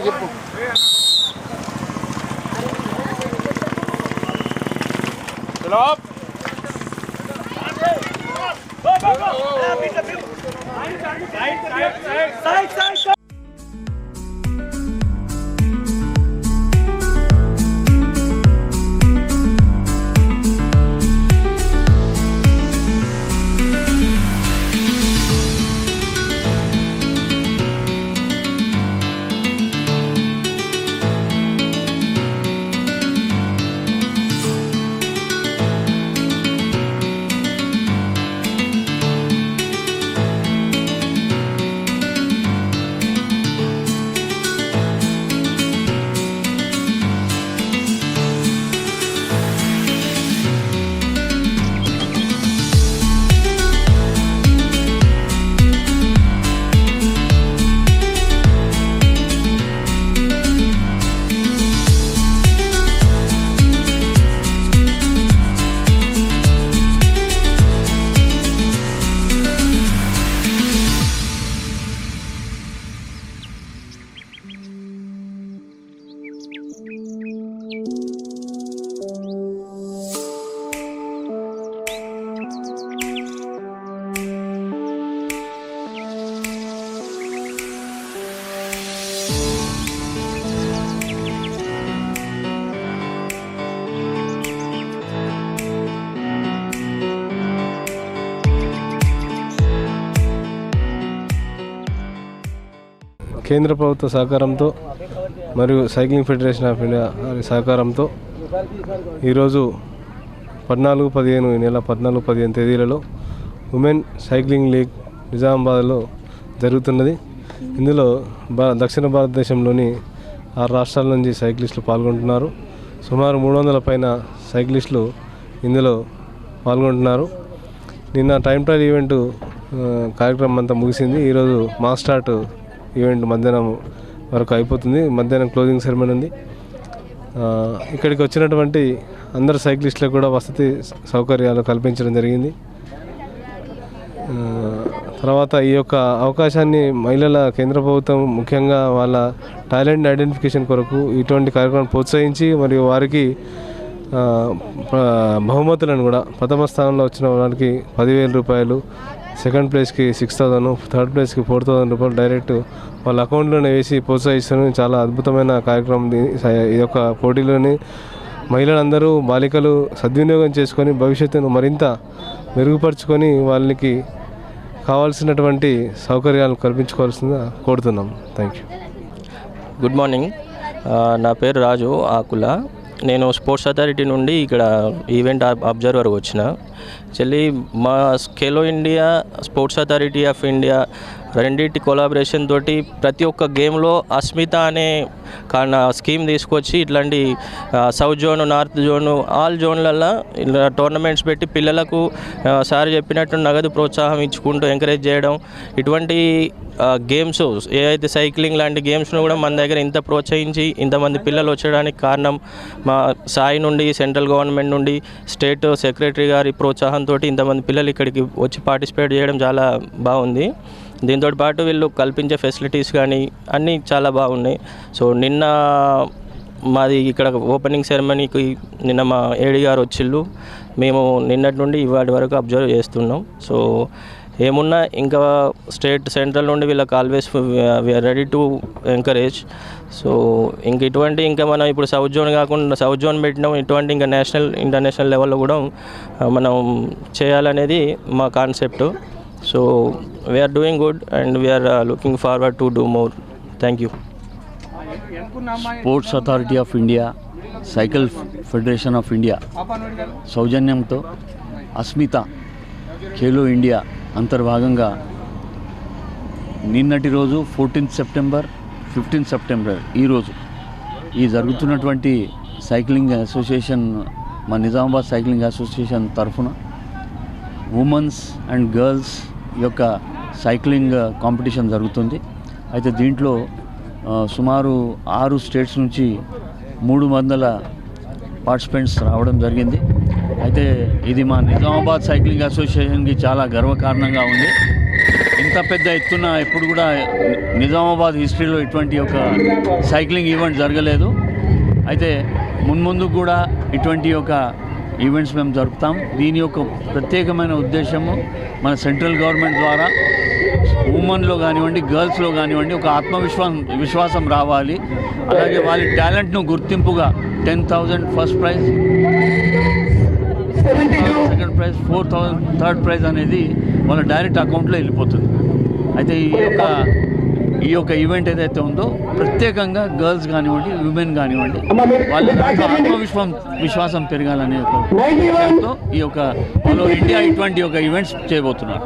చెప్పు. కేంద్ర ప్రభుత్వ సహకారంతో మరియు సైక్లింగ్ ఫెడరేషన్ ఆఫ్ ఇండియా సహకారంతో ఈరోజు 14-15 ఈ నెల 14-15 తేదీలలో ఉమెన్ సైక్లింగ్ లీగ్ నిజామాబాద్లో జరుగుతున్నది. ఇందులో దక్షిణ భారతదేశంలోని 6 రాష్ట్రాల నుంచి సైక్లిస్టులు పాల్గొంటున్నారు. సుమారు 300 పైన సైక్లిస్టులు ఇందులో పాల్గొంటున్నారు. నిన్న టైం ట్రయల్ ఈవెంట్ కార్యక్రమం అంతా ముగిసింది. ఈరోజు మాస్ స్టార్ట్ ఈవెంట్ మధ్యాహ్నం వరకు అయిపోతుంది. మధ్యాహ్నం క్లోజింగ్ సెరమనీ ఉంది. ఇక్కడికి వచ్చినటువంటి అందరు సైక్లిస్టులకు కూడా వసతి సౌకర్యాలు కల్పించడం జరిగింది. తర్వాత ఈ యొక్క అవకాశాన్ని మహిళల కేంద్ర ప్రభుత్వం ముఖ్యంగా వాళ్ళ టాలెంట్ ఐడెంటిఫికేషన్ కొరకు ఇటువంటి కార్యక్రమాన్ని ప్రోత్సహించి మరియు వారికి బహుమతులను కూడా ప్రథమ స్థానంలో వచ్చిన వారికి 10,000 రూపాయలు, సెకండ్ ప్లేస్కి 6,000, థర్డ్ ప్లేస్కి 4,000 రూపాయలు డైరెక్ట్ వాళ్ళ అకౌంట్లోనే వేసి ప్రోత్సహిస్తాను. చాలా అద్భుతమైన కార్యక్రమం. ఈ యొక్క పోటీలోని మహిళలందరూ బాలికలు సద్వినియోగం చేసుకొని భవిష్యత్తును మరింత మెరుగుపరుచుకొని వాళ్ళకి కావాల్సినటువంటి సౌకర్యాలను కల్పించుకోవాల్సిందిగా కోరుతున్నాం. Thank you. Good morning. నా పేరు రాజు ఆకుల. నేను స్పోర్ట్స్ అథారిటీ నుండి ఇక్కడ ఈవెంట్ అబ్జర్వర్ వచ్చిన. మా Khelo India, sports authority of India రెండింటి కొలాబరేషన్ తోటి ప్రతి ఒక్క గేమ్లో అస్మిత అనే స్కీమ్ తీసుకొచ్చి ఇట్లాంటి south zone, north zone, all జోన్లలో ఇలా టోర్నమెంట్స్ పెట్టి పిల్లలకు సార్ చెప్పినట్టు నగదు ప్రోత్సాహం ఇచ్చుకుంటూ ఎంకరేజ్ చేయడం, ఇటువంటి గేమ్స్ ఏదైతే సైక్లింగ్ లాంటి గేమ్స్ను కూడా మన దగ్గర ఇంత ప్రోత్సహించి ఇంతమంది పిల్లలు వచ్చడానికి కారణం మా సాయి నుండి, సెంట్రల్ గవర్నమెంట్ నుండి, స్టేట్ సెక్రటరీ గారి ప్రోత్సాహంతో ఇంతమంది పిల్లలు ఇక్కడికి వచ్చి పార్టిసిపేట్ చేయడం చాలా బాగుంది. దీంతో పాటు వీళ్ళు కల్పించే ఫెసిలిటీస్ కానీ అన్నీ చాలా బాగున్నాయి. సో నిన్న మాది ఇక్కడ ఓపెనింగ్ సెరమనీకి నిన్న మా ఏడీ గారు వచ్చిళ్ళు. మేము నిన్నటి నుండి ఇవాటి వరకు అబ్జర్వ్ చేస్తున్నాం. సో ఏమున్నా ఇంకా స్టేట్, సెంట్రల్ నుండి వీళ్ళకి always we're ready to encourage. So ఇంకా మనం ఇప్పుడు సౌత్ జోన్ కాకుండా సౌత్ జోన్ పెట్టినాం, ఇటువంటి ఇంకా నేషనల్, ఇంటర్నేషనల్ లెవెల్లో కూడా మనం చేయాలనేది మా concept. So we're doing good and we're looking forward to do more. Thank you. Sports authority of India, cycle federation of India సౌజన్యంతో అస్మిత ఖేలో ఇండియా అంతర్భాగంగా నిన్నటి రోజు 14 సెప్టెంబర్, 15 సెప్టెంబర్ ఈ జరుగుతున్నటువంటి సైక్లింగ్ అసోసియేషన్, మా నిజామాబాద్ సైక్లింగ్ అసోసియేషన్ తరఫున ఉమెన్స్ అండ్ గర్ల్స్ యొక్క cycling competition జరుగుతుంది. అయితే దీంట్లో సుమారు 6 స్టేట్స్ నుంచి 300 పార్టిసిపెంట్స్ రావడం జరిగింది. అయితే ఇది మా నిజామాబాద్ సైక్లింగ్ అసోసియేషన్కి చాలా గర్వకారణంగా ఉంది. ఇంత పెద్ద ఎత్తున ఎప్పుడు కూడా నిజామాబాద్ హిస్టరీలో ఇటువంటి ఒక సైక్లింగ్ ఈవెంట్ జరగలేదు. అయితే మున్ముందు కూడా ఇటువంటి ఒక ఈవెంట్స్ మేము జరుపుతాం. దీని యొక్క ప్రత్యేకమైన ఉద్దేశము మన సెంట్రల్ గవర్నమెంట్ ద్వారా ఉమెన్లో కానివ్వండి, గర్ల్స్లో కానివ్వండి ఒక విశ్వాసం రావాలి. అలాగే వాళ్ళ టాలెంట్ను గుర్తింపుగా 10,000 first prize, 2nd prize, 4,000 third prize అనేది వాళ్ళ డైరెక్ట్ అకౌంట్లో వెళ్ళిపోతుంది. అయితే ఈ యొక్క ఈవెంట్ ఏదైతే ఉందో ప్రత్యేకంగా గర్ల్స్ కానివ్వండి, విమెన్ కానివ్వండి వాళ్ళ విశ్వాసం పెరగాలనే ఒక విషయంతో ఈ యొక్క ఇండియా ఇటువంటి ఒక ఈవెంట్స్ చేయబోతున్నారు.